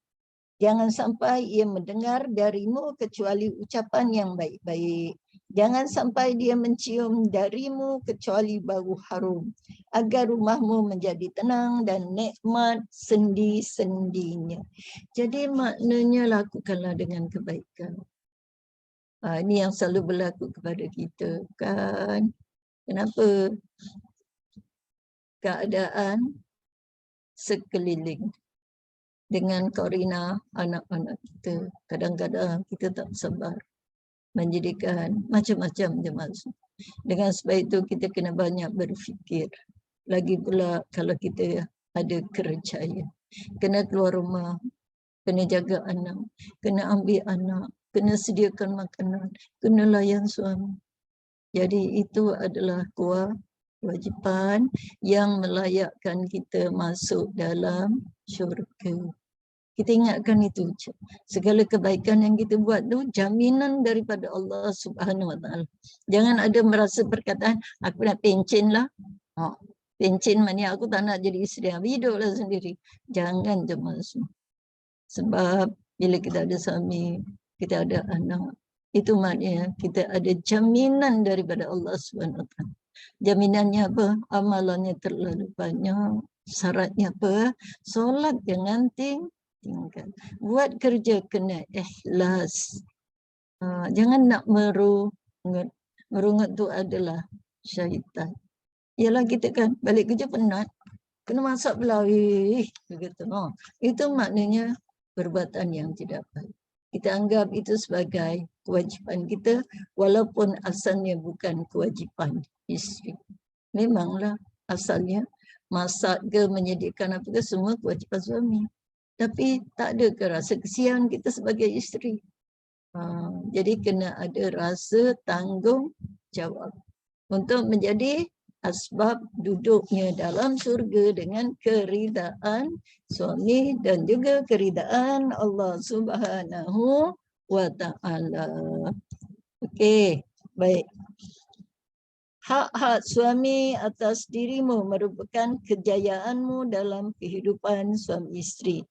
Jangan sampai ia mendengar darimu kecuali ucapan yang baik-baik. Jangan sampai dia mencium darimu kecuali bau harum. Agar rumahmu menjadi tenang dan nikmat sendi-sendinya. Jadi maknanya lakukanlah dengan kebaikan. Ini yang selalu berlaku kepada kita kan. Kenapa? Keadaan sekeliling dengan korina anak-anak kita. Kadang-kadang kita tak sabar. Menjadikan macam-macam je maksud. Dengan sebab itu kita kena banyak berfikir. Lagi pula kalau kita ada kerjaya. Kena keluar rumah. Kena jaga anak. Kena ambil anak. Kena sediakan makanan. Kena layan suami. Jadi itu adalah kewajipan yang melayakkan kita masuk dalam syurga. Kita ingatkan itu. Segala kebaikan yang kita buat tu jaminan daripada Allah Subhanahu Wa Taala. Jangan ada merasa perkataan aku nak pencen lah. Pencen maknanya aku tak nak jadi isteri. Hiduplah sendiri. Jangan je masuk. Sebab bila kita ada suami, kita ada anak, itu maknanya kita ada jaminan daripada Allah Subhanahu Wa Taala. Jaminannya apa? Amalannya terlalu banyak. Syaratnya apa? Solat jangan tinggal. Buat kerja kena ikhlas. Jangan nak merungut. Merungut tu adalah syaitan. Ialah kita kan balik kerja penat. Kena masak pula. Begitu. Itu maknanya perbuatan yang tidak baik. Kita anggap itu sebagai kewajipan kita walaupun asalnya bukan kewajipan isteri. Memanglah asalnya masak ke menyediakan apa ke semua kewajipan suami. Tapi tak ada ke rasa kesian kita sebagai isteri. Jadi kena ada rasa tanggungjawab untuk menjadi asbab duduknya dalam syurga dengan keridaan suami dan juga keridaan Allah Subhanahu Wa Taala. Okey, baik. Hak-hak suami atas dirimu merupakan kejayaanmu dalam kehidupan suami isteri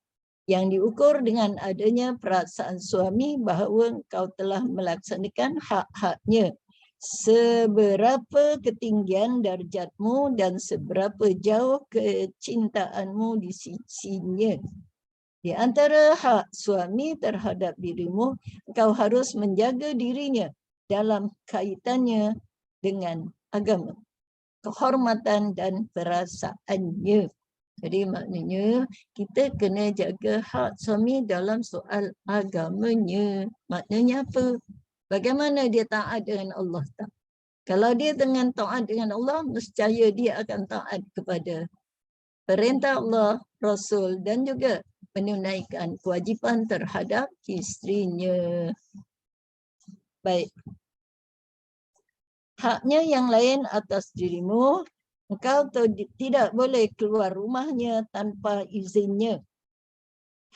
yang diukur dengan adanya perasaan suami bahawa engkau telah melaksanakan hak-haknya. Seberapa ketinggian darjatmu dan seberapa jauh kecintaanmu di sisinya. Di antara hak suami terhadap dirimu, engkau harus menjaga dirinya dalam kaitannya dengan agama, kehormatan dan perasaannya. Jadi maknanya kita kena jaga hak suami dalam soal agamanya. Maknanya apa? Bagaimana dia taat dengan Allah? Kalau dia dengan taat dengan Allah, nescaya dia akan taat kepada perintah Allah, Rasul dan juga menunaikan kewajipan terhadap isterinya. Baik. Haknya yang lain atas dirimu, engkau tidak boleh keluar rumahnya tanpa izinnya.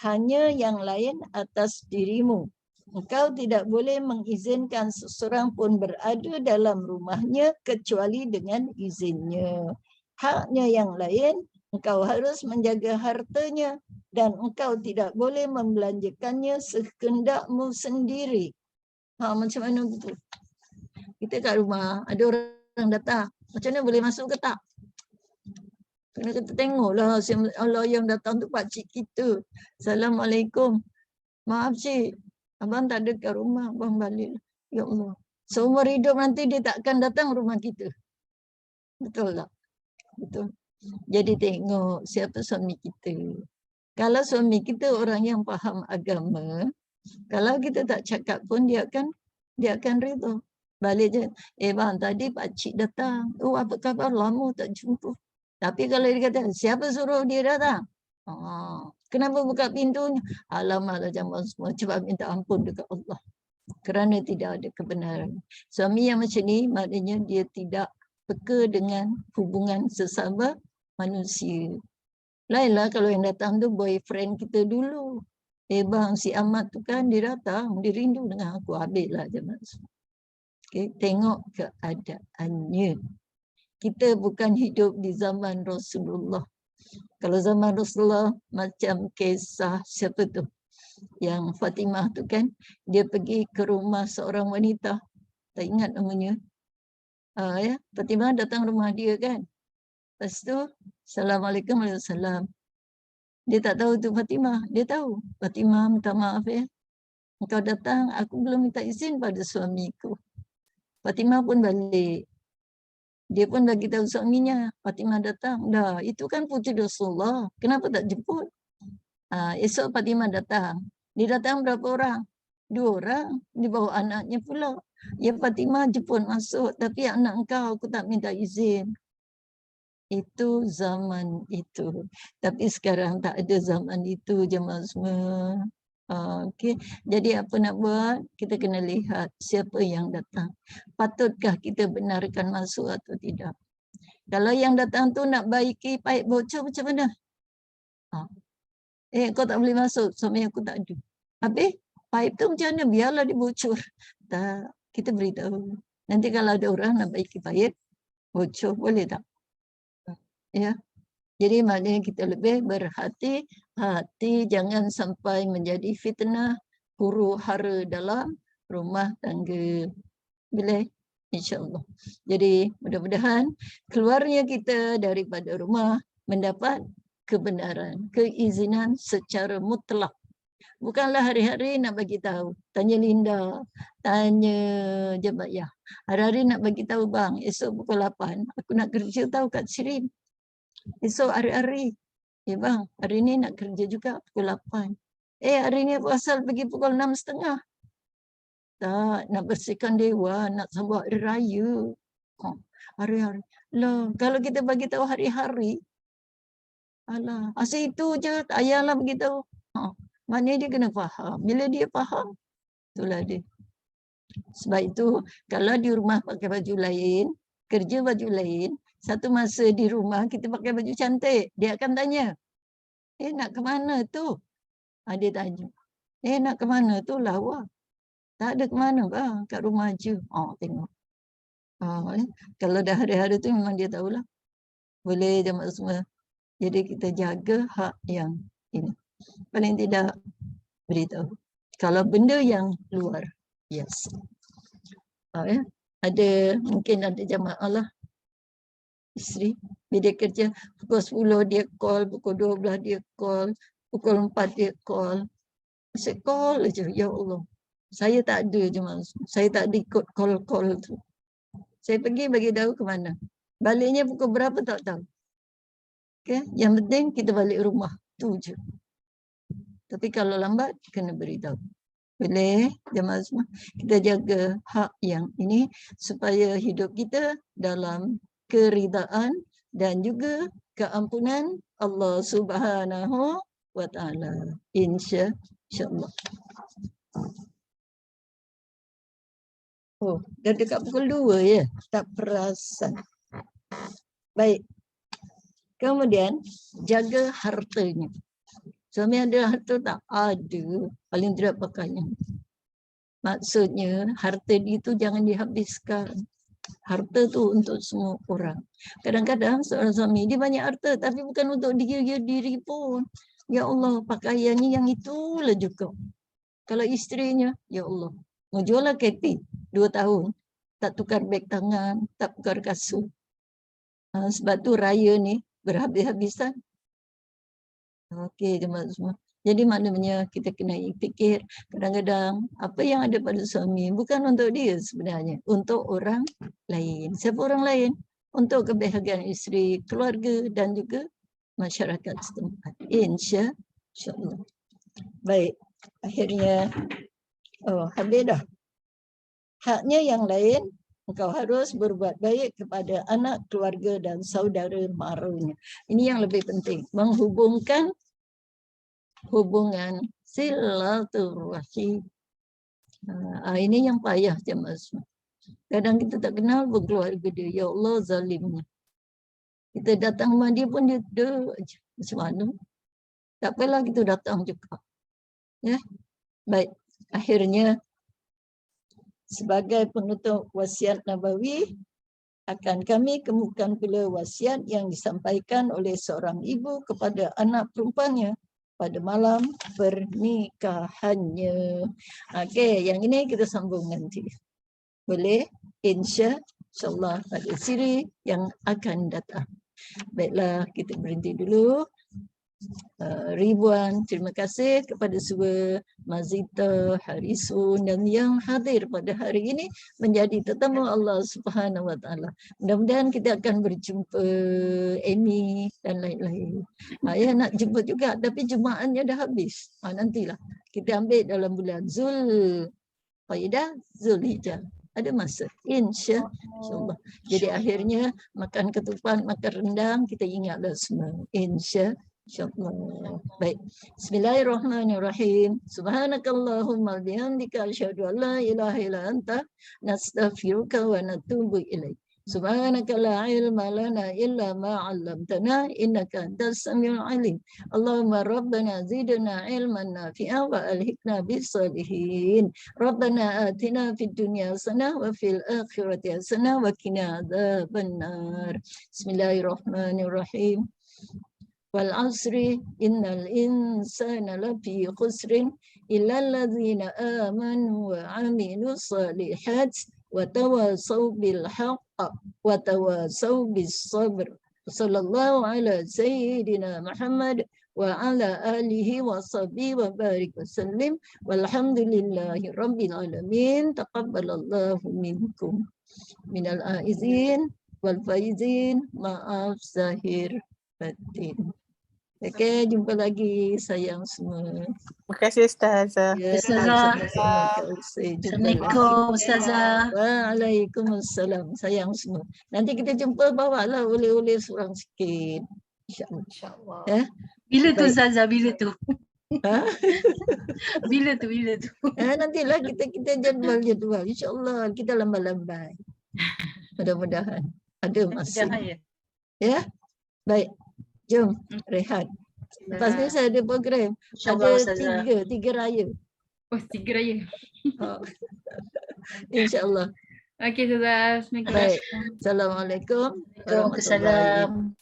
Hanya yang lain atas dirimu. Engkau tidak boleh mengizinkan seseorang pun berada dalam rumahnya kecuali dengan izinnya. Haknya yang lain, engkau harus menjaga hartanya dan engkau tidak boleh membelanjakannya sekendakmu sendiri. Macam mana betul? Kita kat rumah, ada orang datang. Macam mana boleh masuk ke tak? Kena kita tengoklah Allah yang datang tu pakcik kita. Assalamualaikum. Maaf cik, abang tak ada kat rumah, abang balik. Ya Allah. Seumur hidup nanti dia takkan datang rumah kita. Betul tak? Betul. Jadi tengok siapa suami kita. Kalau suami kita orang yang faham agama, Kalau kita tak cakap pun dia akan reda. Balik je, bang tadi pakcik datang. Oh apa khabar, lama tak jumpa. Tapi kalau dia kata, siapa suruh dia datang? Kenapa buka pintunya? Alamak jamaah semua, cuba minta ampun dekat Allah. Kerana tidak ada kebenaran. Suami yang macam ni maknanya dia tidak peka dengan hubungan sesama manusia. Lainlah kalau yang datang tu boyfriend kita dulu. Bang si Ahmad tu kan dia datang, dia rindu dengan aku, habislah jemaah. Okay, tengok keadaannya. Kita bukan hidup di zaman Rasulullah. Kalau zaman Rasulullah macam kisah siapa tu? Yang Fatimah tu kan, dia pergi ke rumah seorang wanita. Tak ingat namanya. Ya, Fatimah datang rumah dia kan. Lepas tu, Assalamualaikum warahmatullahi wabarakatuh. Dia tak tahu tu Fatimah. Dia tahu. Fatimah minta maaf ya. Engkau datang, aku belum minta izin pada suamiku. Fatimah pun balik. Dia pun bagi tahu suaminya, Fatimah datang. Dah, itu kan puteri Rasulullah. Kenapa tak jemput? Esok Fatimah datang. Dia datang berapa orang? 2 orang. Dia bawa anaknya pula. Ya Fatimah jemput masuk. Tapi anak engkau aku tak minta izin. Itu zaman itu. Tapi sekarang tak ada zaman itu jemaah semua. Okey. Jadi apa nak buat? Kita kena lihat siapa yang datang. Patutkah kita benarkan masuk atau tidak? Kalau yang datang tu nak baiki paip bocor macam mana? Kau tak boleh masuk. Suami aku tak ada. Habis paip tu macam mana? Biarlah dia bocor. Tak. Kita beritahu. Nanti kalau ada orang nak baiki paip bocor, boleh tak? Ya. Jadi maknanya kita lebih berhati-hati, jangan sampai menjadi fitnah huru hara dalam rumah tangga. Boleh? InsyaAllah. Jadi mudah-mudahan keluarnya kita daripada rumah mendapat kebenaran, keizinan secara mutlak. Bukanlah hari-hari nak bagi tahu. Tanya Linda, tanya Jebayah. Hari-hari nak bagi tahu bang, esok pukul 8 aku nak kerja tahu kat Sirin. Esok hari-hari, bang, hari ni nak kerja juga pukul 8. Hari ni aku asal pergi pukul 6.30. Tak, nak bersihkan dewan, nak sambut hari raya. Hari-hari. Lah, kalau kita bagi tahu hari-hari, alah, asal itu je, tak payahlah bagi tahu. Maknanya dia kena faham. Bila dia faham, itulah dia. Sebab itu, kalau di rumah pakai baju lain, kerja baju lain, satu masa di rumah kita pakai baju cantik, dia akan tanya, nak ke mana tu? Dia tanya, nak ke mana tu lawa? Tak ada ke mana bang, kat rumah je. Tengok. Kalau dah hari-hari tu memang dia tahulah. Boleh jemaah semua. Jadi kita jaga hak yang ini. Paling tidak beritahu. Kalau benda yang luar, yes. Mungkin ada jemaah lah. Isteri, bila dia kerja, pukul 10 dia call, pukul 12 dia call, pukul 4 dia call. Saya call aja, ya Allah. Saya tak ada je mas. Saya tak ada ikut call-call tu. Saya pergi bagi tahu ke mana. Baliknya pukul berapa tak tahu. Okay? Yang penting kita balik rumah. Tu je. Tapi kalau lambat, kena beritahu. Boleh, jemaah semua. Kita jaga hak yang ini supaya hidup kita dalam keridaan dan juga keampunan Allah Subhanahu wa Ta'ala. InsyaAllah. Dah dekat pukul 2 ya. Tak perasan. Baik. Kemudian, jaga hartanya. Suami ada harta tak? Ada. Paling tidak pakainya. Maksudnya, harta itu jangan dihabiskan. Harta tu untuk semua orang. Kadang-kadang seorang suami, dia banyak harta tapi bukan untuk dia diri pun. Ya Allah, pakaiannya yang itulah juga. Kalau isterinya, ya Allah, mau jual lah kepi 2 tahun. Tak tukar beg tangan, tak tukar kasut. Sebab tu raya ni berhabis-habisan. Okey, jemaah semua. Jadi maknanya kita kena fikir kadang-kadang apa yang ada pada suami bukan untuk dia sebenarnya, untuk orang lain. Siapa orang lain? Untuk kebahagiaan isteri, keluarga dan juga masyarakat setempat. InsyaAllah. Baik. Akhirnya, habis dah. Haknya yang lain, engkau harus berbuat baik kepada anak, keluarga dan saudara maranya. Ini yang lebih penting, menghubungkan hubungan silaturahim. Ini yang payah jemaah semua. Kadang kita tak kenal pun keluarga dia. Ya Allah zalimnya. Kita datang rumah dia pun dia aja. Macam mana? Tak apalah kita datang juga. Ya, baik. Akhirnya sebagai penutup wasiat Nabawi, akan kami kemukakan pula wasiat yang disampaikan oleh seorang ibu kepada anak perempuannya pada malam pernikahannya. Okey, yang ini kita sambung nanti. Boleh? InsyaAllah pada siri yang akan datang. Baiklah, kita berhenti dulu. Ribuan terima kasih kepada semua Mazita, Harisun dan yang hadir pada hari ini menjadi tetamu Allah Subhanahu Wa Taala. Mudah-mudahan kita akan berjumpa Amy dan lain-lain. Ya nak jumpa juga tapi Jumaatnya dah habis. Nantilah kita ambil dalam bulan Zulqaidah, Zulhijjah. Ada masa, insya-Allah. Jadi akhirnya makan ketupat, makan rendang, kita ingatlah semua. InsyaAllah. Baik. Bismillahirrahmanirrahim. Subhanakallahumma bihamdika asyhadu an la ilaha illa anta nastaghfiruka wa natubu ilaik. Subhanaka la ilma lana illa ma 'allamtana innaka antas samiul alim. Allahumma rabbana zidna ilman nafi'a wa alhiqna bis salihin. Rabbana atina fid dunya hasanah wa fil akhirati hasanah wa qina adzabannar. Bismillahirrahmanirrahim. Wal asri innal insana lafi khusrin illa alladzina amanu wa 'amilus solihat wa tawasaw bil haqq wa tawasaw bis sabr. Sallallahu ala sayyidina Muhammad wa ala alihi wa sahbihi wa barik wa sallim walhamdulillahi rabbil alamin. Taqabbalallahu minkum minal aizin wal faizin. Maaf zahir batin. Okey, jumpa lagi sayang semua. Terima kasih Ustazah. Ya, Ustazah. sama-sama Kak Usai. Jumpa lagi. Assalamualaikum Ustazah. Waalaikumsalam sayang semua. Nanti kita jumpa, bawalah oleh-oleh seorang sikit. InsyaAllah. InsyaAllah. Ya? Bila tu Baik. Ustazah, bila tu? Ha? Bila tu? Nantilah kita jadual. InsyaAllah kita lambai-lambai. Mudah-mudahan ada masa. Ya? Baik. Jom rehat. Lepas ni saya ada program. InsyaAllah Ada Ustazah. tiga raya. Oh, 3 raya. InsyaAllah. Okey Ustazah. Baik. Assalamualaikum warahmatullahi Waalaikumsalam.